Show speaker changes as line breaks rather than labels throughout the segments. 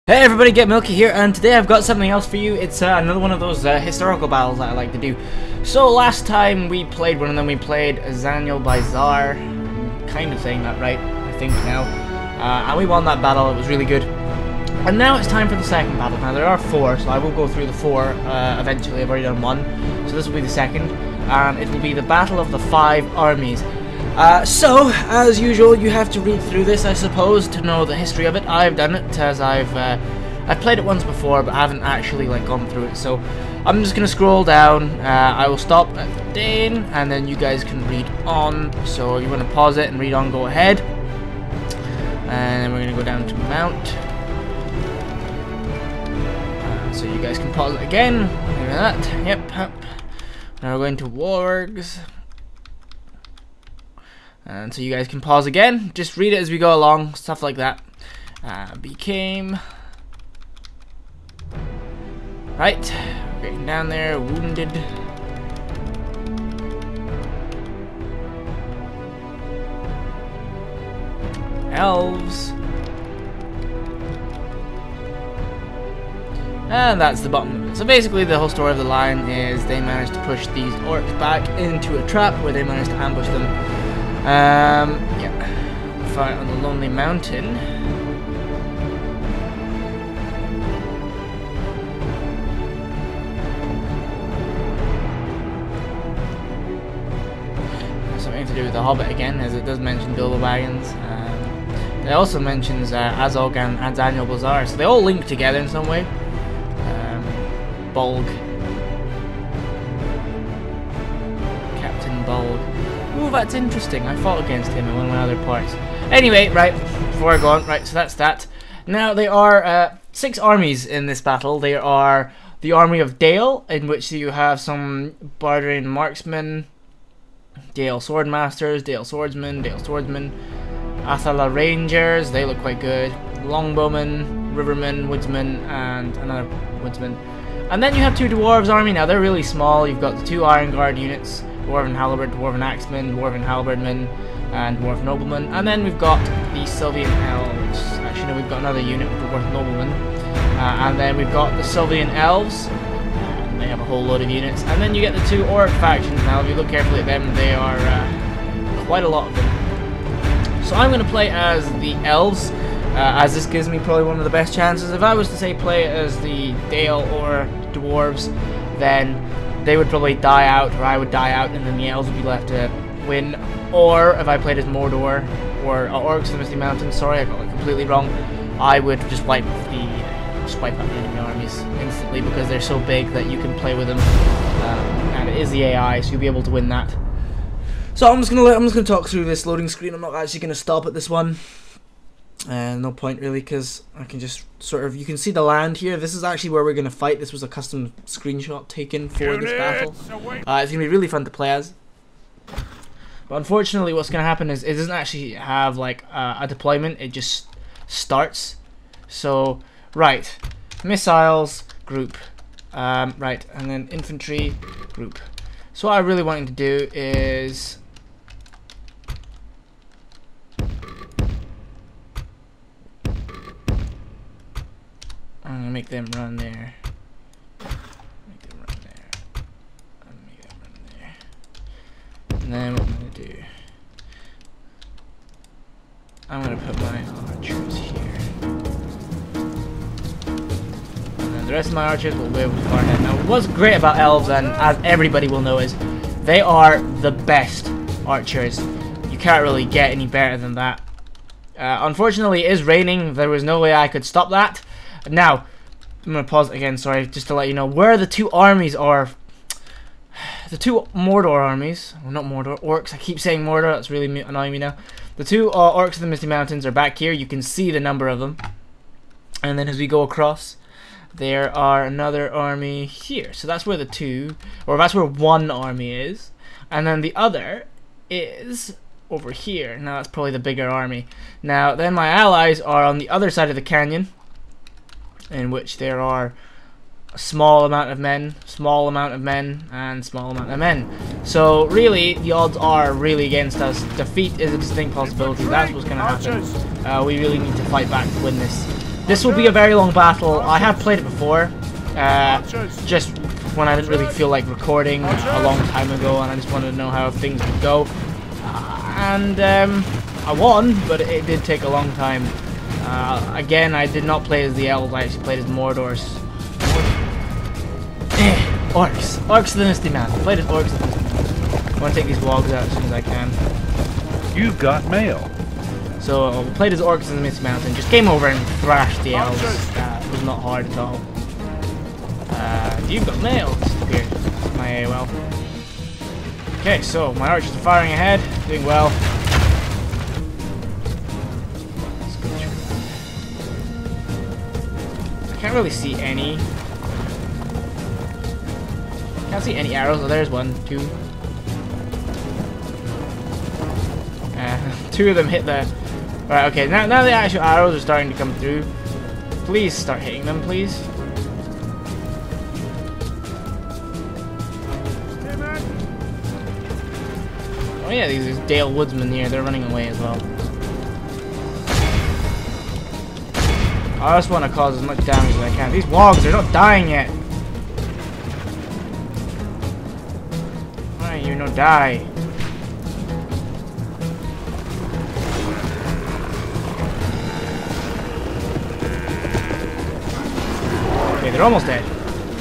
Hey everybody, Get Milky here, and today I've got something else for you. It's another one of those historical battles that I like to do. So last time we played one of them, we played Zaniel by Zar. I'm kind of saying that right, I think now. And we won that battle, it was really good. And now it's time for the second battle. Now there are four, so I will go through the four eventually. I've already done one, so this will be the second. And it will be the Battle of the 5 Armies. So, as usual, you have to read through this, I suppose, to know the history of it. I've done it, as I've played it once before, but I haven't actually, gone through it. So, I'm just gonna scroll down, I will stop at the Dane, and then you guys can read on. So, if you want to pause it and read on, go ahead. And then we're gonna go down to Mount. So you guys can pause it again, like that, yep. Now we're going to Wargs. And so you guys can pause again, just read it as we go along, stuff like that. Became... Right, we're getting down there, wounded. Elves. And that's the bottom of it. So basically the whole story of the line is they managed to push these orcs back into a trap where they managed to ambush them. Yeah. Fight on the Lonely Mountain. Something to do with the Hobbit again, as it does mention Bilbo Baggins. It also mentions Azog and Daniel Bazaar, so they all link together in some way. Bolg. Captain Bolg. Ooh, that's interesting. I fought against him in one of my other parts. Anyway, right, before I go on, right, so that's that. Now, there are 6 armies in this battle. There are the army of Dale, in which you have some Barbarian marksmen, Dale swordmasters, Dale swordsmen, Athala rangers, they look quite good, longbowmen, rivermen, woodsmen, and another woodsman. And then you have 2 dwarves army. Now, they're really small. You've got the 2 Iron Guard units, Dwarven Halberd, Dwarven Axemen, Dwarven Halberdmen, and Dwarf Noblemen. And then we've got the Sylvian Elves. Actually, no, we've got another unit with the Dwarf Noblemen. And then we've got the Sylvian Elves. They have a whole load of units. And then you get the 2 Orc factions. Now, if you look carefully at them, they are quite a lot of them. So I'm going to play as the Elves, as this gives me probably one of the best chances. If I was to say play as the Dale or Dwarves, then they would probably die out, or I would die out, and then the Elves would be left to win. Or if I played as Mordor or Orcs of the Misty Mountains, sorry, I got it completely wrong, I would just wipe out the enemy armies instantly, because they're so big that you can play with them, and it is the AI, so you'll be able to win that. So I'm just gonna talk through this loading screen. I'm not actually gonna stop at this one. No point really, because I can just sort of, you can see the land here. This is actually where we're going to fight. This was a custom screenshot taken for this battle. It's going to be really fun to play as. But unfortunately what's going to happen is it doesn't actually have like a deployment, it just starts. So, right, missiles, group, right, and then infantry, group. So what I really want to do is... I'm gonna make them run there. Make them run there. Make them run there. And then what I'm gonna do, I'm gonna put my archers here. And then the rest of my archers will be able to fire ahead. Now, what's great about Elves, and as everybody will know, is they are the best archers. You can't really get any better than that. Unfortunately, it is raining. There was no way I could stop that. Now, I'm going to pause it again, sorry, just to let you know where the 2 armies are. The 2 Mordor armies, well, not Mordor, Orcs, I keep saying Mordor, that's really annoying me now. The 2 Orcs of the Misty Mountains are back here, you can see the number of them. And then as we go across, there are another army here. So that's where the 2, or that's where 1 army is. And then the other is over here. Now that's probably the bigger army. Now, then my allies are on the other side of the canyon, in which there are a small amount of men, and small amount of men. So really, the odds are really against us. Defeat is a distinct possibility. That's what's going to happen. We really need to fight back to win this. This will be a very long battle. I have played it before, just when I didn't really feel like recording a long time ago, and I just wanted to know how things would go. I won, but it did take a long time. Again, I did not play as the Elves, I actually played as Mordors. Orcs. Orcs the Misty Man. I played as Orcs the Misty Man. I want to take these wogs out as soon as I can.
You've got mail.
So, we played as Orcs in the Misty Mountain. Just came over and thrashed the Elves. It was not hard at all. You've got mail. Disappeared. My AOL. Okay, so my archers are firing ahead. Doing well. Let's go through. I can't really see any. Can't see any arrows. Oh, there's one, two. Two of them hit the... Right, okay, now the actual arrows are starting to come through. Please start hitting them, please. Oh yeah, these Dale Woodsmen here, they're running away as well. I just want to cause as much damage as I can. These wogs, they're not dying yet. Why you no die? Okay, they're almost dead.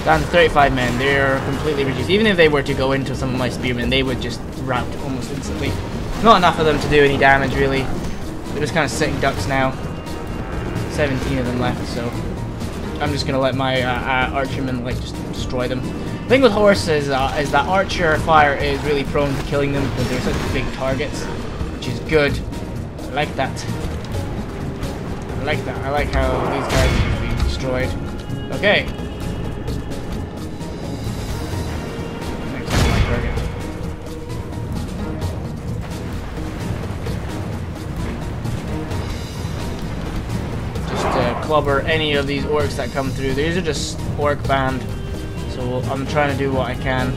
Down to 35 men. They're completely reduced. Even if they were to go into some of my spearmen, they would just rout almost instantly. Not enough of them to do any damage, really. They're just kind of sitting ducks now. 17 of them left, so I'm just gonna let my archermen like just destroy them. The thing with horses is that archer fire is really prone to killing them because they're such big targets, which is good. I like that. I like that. I like how these guys are being destroyed. Okay. Next on my target. Clobber any of these orcs that come through. These are just orc band, so I'm trying to do what I can.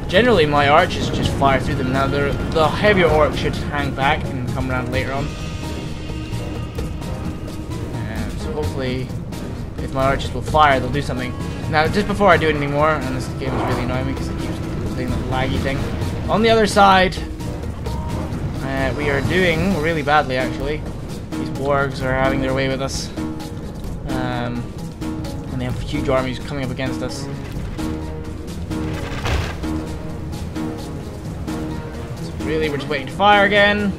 Generally, my archers just fire through them. Now, the heavier orcs should hang back and come around later on. So hopefully, if my archers will fire, they'll do something. Now, just before I do anything more, and this game is really annoying me because it keeps doing that laggy thing. On the other side, we are doing really badly, actually. Wargs are having their way with us, and they have huge armies coming up against us. So really, we're just waiting to fire again.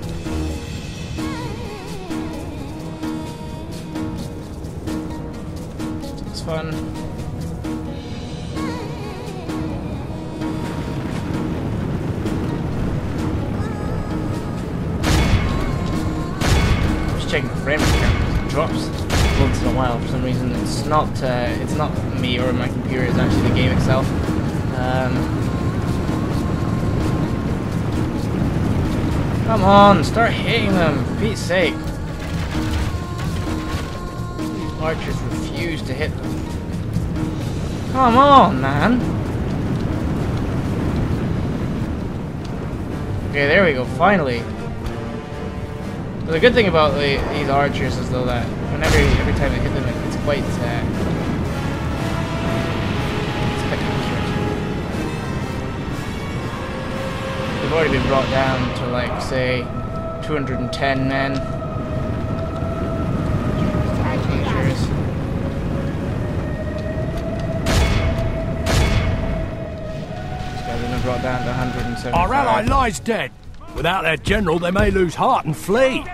It's fun. Checking the frame rate here. It drops once in a while for some reason. It's not me or my computer, it's actually the game itself. Come on, start hitting them, for Pete's sake. These archers refuse to hit them. Come on, man. Okay, there we go, finally. The good thing about these archers is though that every time I hit them, it's quite accurate. They've already been brought down to like say 210 men. These guys have been brought down to 175.
Our ally lies dead. Without their general, they may lose heart and flee.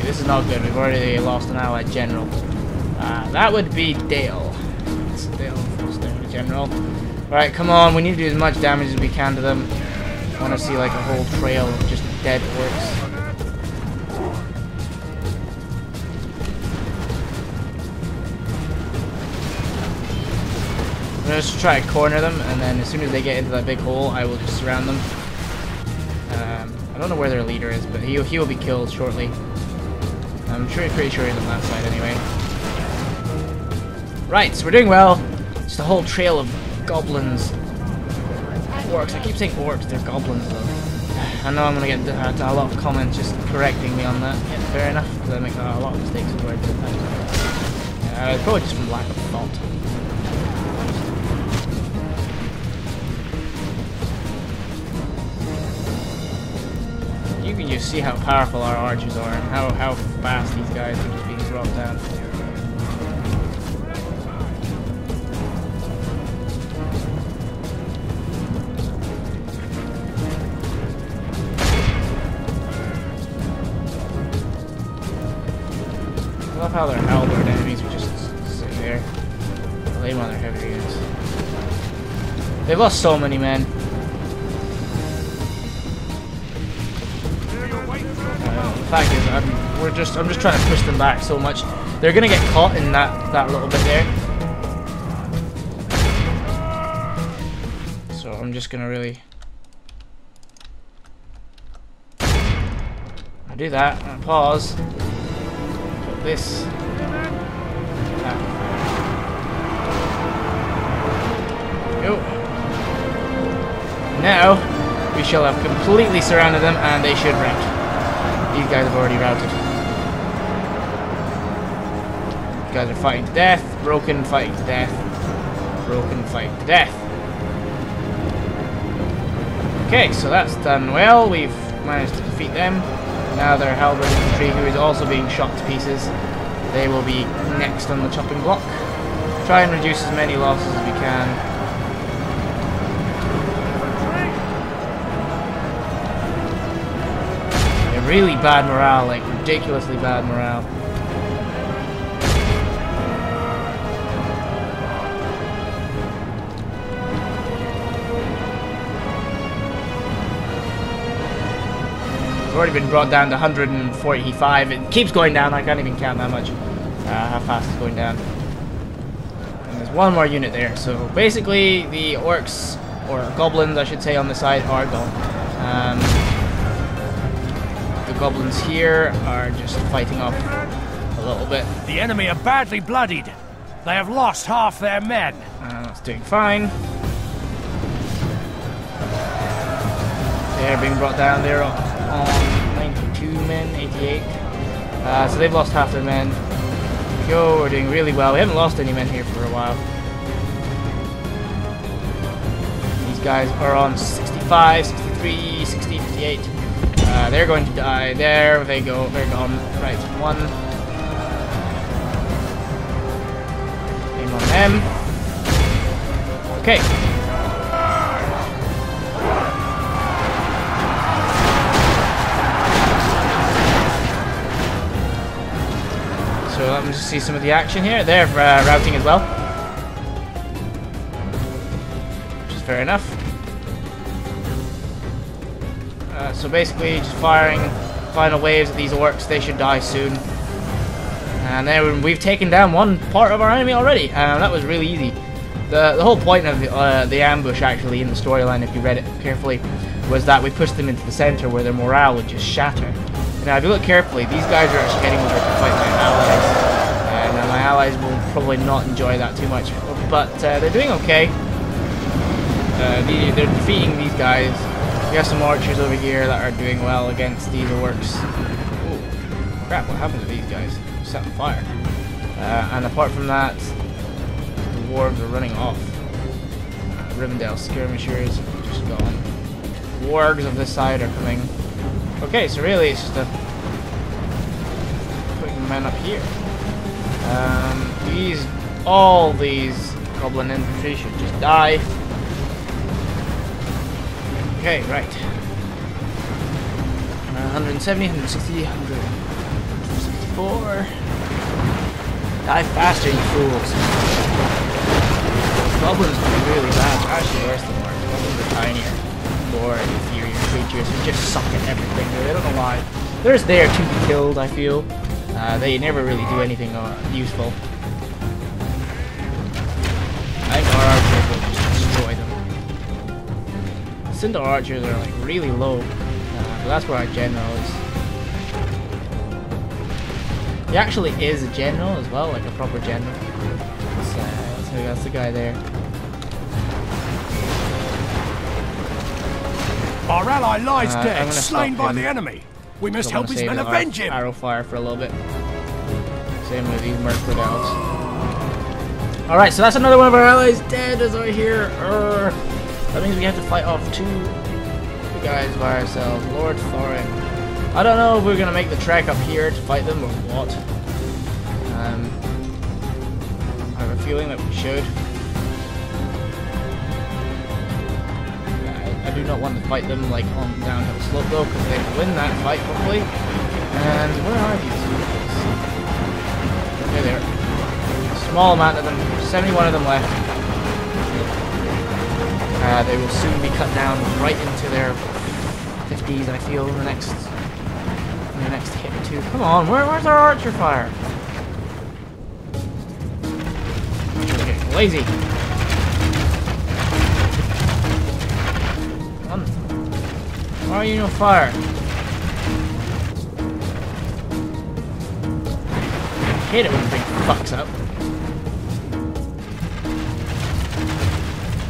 This is not good. We've already lost an allied general. That would be Dale. It's Dale, the general. Alright, come on. We need to do as much damage as we can to them. I want to see like a whole trail of just dead orcs. I'm going to just try to corner them, and then as soon as they get into that big hole, I will just surround them. I don't know where their leader is, but he will be killed shortly. I'm pretty sure he's on that side anyway. Right, so we're doing well. Just a whole trail of goblins. orcs. I keep saying orcs, they're goblins though. I know I'm gonna get a lot of comments just correcting me on that. Yeah, fair enough, because I make a lot of mistakes with words sometimes. It's probably just from lack of thought. You can just see how powerful our archers are and how fast these guys are just being dropped down. I love how their halberd enemies are just sitting there. I'll aim on their heavy units. They've lost so many men. The fact is, I'm just trying to push them back so much. They're gonna get caught in that little bit there. So I'm just gonna really do that. I'm gonna pause. Put this. That. Go. Now we shall have completely surrounded them, and they should rout. These guys have already routed. These guys are fighting to death. Broken, fighting to death. Broken, fighting to death. Okay, so that's done well. We've managed to defeat them. Now their halberd infantry, who is also being shot to pieces, they will be next on the chopping block. Try and reduce as many losses as we can. Really bad morale, like ridiculously bad morale. It's already been brought down to 145. It keeps going down. I can't even count that much. How fast it's going down. And there's one more unit there. So basically, the orcs, or goblins, I should say, on the side are gone. The goblins here are just fighting off a little bit.
The enemy are badly bloodied. They have lost half their men.
That's doing fine. They're being brought down. They're on 92 men, 88. So they've lost half their men. Go, we're doing really well. We haven't lost any men here for a while. These guys are on 65, 63, 60, 58. They're going to die. There they go. They're gone. Right, one. Aim on them. Okay. So let me just see some of the action here. They're routing as well, which is fair enough. So basically, just firing final waves at these orcs. They should die soon. And then we've taken down one part of our enemy already. That was really easy. The whole point of the ambush, actually, in the storyline, if you read it carefully, was that we pushed them into the center where their morale would just shatter. Now, if you look carefully, these guys are actually getting over to fight my allies. Now, my allies will probably not enjoy that too much, but they're doing okay. They're defeating these guys. We have some archers over here that are doing well against these orcs. Ooh, crap, what happened to these guys? Set on fire. And apart from that, the dwarves are running off. Rivendell skirmishers are just gone. Wargs of this side are coming. Okay, so really it's just putting the men up here. All these goblin infantry should just die. Okay, right. 170, 160, 164. Die faster, you fools. Goblins can be really bad. They're actually worse than orcs. Goblins are tinier, more inferior creatures who just suck at everything. I don't know why. They're just there to be killed, I feel. They never really do anything useful. I think our archers will just destroy them. Cinder archers are like really low, but that's where our general is. He actually is a general as well, like a proper general. So that's the guy there.
Our ally lies
I'm
dead,
gonna
slain
stop
by
him.
the enemy. We must
So I'm
help
gonna
his
save
men
the
avenge him.
arrow fire for a little bit. Same with these Mirkwood elves. Alright, so that's another one of our allies dead as I hear. That means we have to fight off 2 guys by ourselves. Lord Thorin. I don't know if we're gonna make the trek up here to fight them or what. I have a feeling that we should. I do not want to fight them like on the downhill slope though, because they win that fight probably. And where are these? Okay, there. Small amount of them. 71 of them left. They will soon be cut down right into their 50s. I feel in the next hit or 2. Come on, where's our archer fire? We're getting lazy. Why are you no fire? I hate it when the thing fucks up.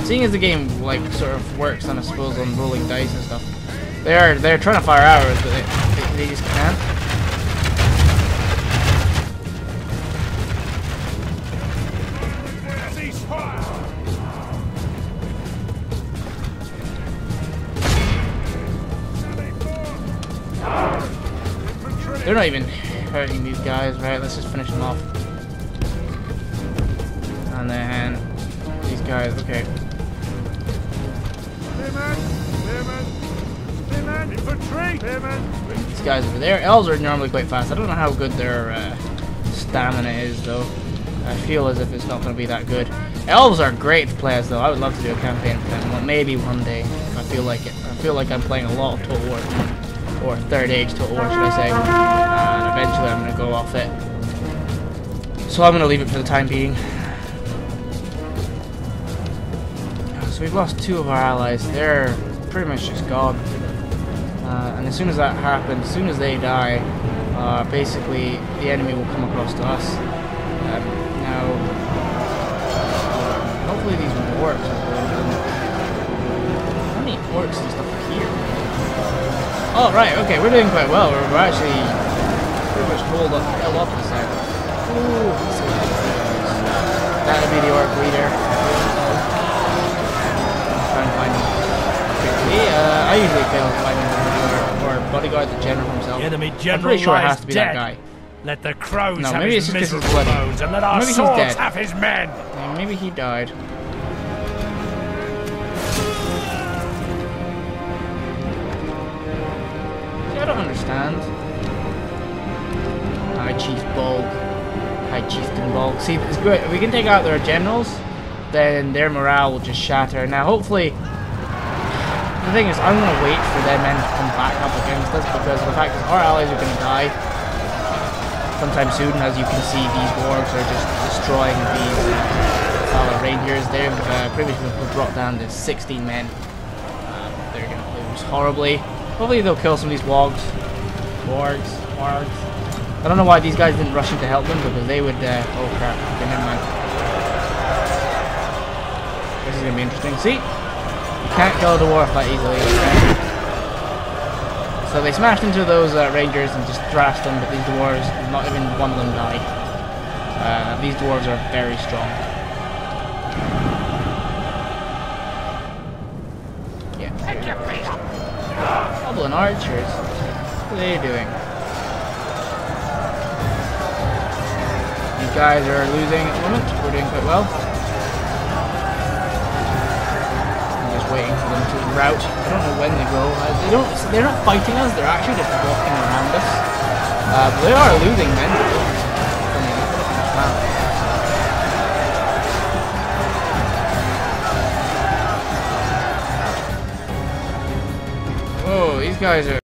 Seeing as the game like sort of works on, I suppose, on rolling dice and stuff, they're trying to fire arrows, but they just can't. They're not even hurting these guys, right? Let's just finish them off. And then these guys, okay. These guys over there. Elves are normally quite fast. I don't know how good their stamina is, though. I feel as if it's not going to be that good. Elves are great to play as, though. I would love to do a campaign for them. Well, maybe one day, if I feel like it. I feel like I'm playing a lot of Total War. Or Third Age Total War, should I say. And eventually I'm going to go off it. So I'm going to leave it for the time being. So we've lost 2 of our allies. They're pretty much just gone. And as soon as that happens, as soon as they die, basically the enemy will come across to us. Now, hopefully these orks are going to... How many orks and stuff are here? Oh, right, okay, we're doing quite well. We're actually pretty much held up this side. Ooh, that'll be the orc leader. Try and find him quickly. I usually fail to find him or bodyguard the general himself.
The enemy general
I'm pretty sure it has to be
dead.
that guy.
Let the crows
No,
have
maybe
his
it's just 'cause he's
miserable
bloody.
bones, and let our
Maybe he's
swords
dead.
have his men.
Yeah, maybe he died. I don't understand. High Chief Bulk. High Chieftain Bulk. See, it's good. If we can take out their generals, then their morale will just shatter. Now, hopefully, the thing is, I'm going to wait for their men to come back up against us because of the fact that our allies are going to die sometime soon. As you can see, these dwarves are just destroying these rangers. They've previously brought down to 16 men. They're going to lose horribly. Hopefully they'll kill some of these wargs. I don't know why these guys didn't rush in to help them, because they would, oh crap, okay, never mind. This is going to be interesting. See? You can't kill a dwarf that easily, okay? So they smashed into those rangers and just thrashed them, but these dwarves, not even one of them died. These dwarves are very strong. Yeah. Goblin archers. What are they doing? These guys are losing at the moment. We're doing quite well. I'm just waiting for them to rout. I don't know when they go. They're not fighting us. They're actually just walking around us. But they are losing men. Whoa, these guys are...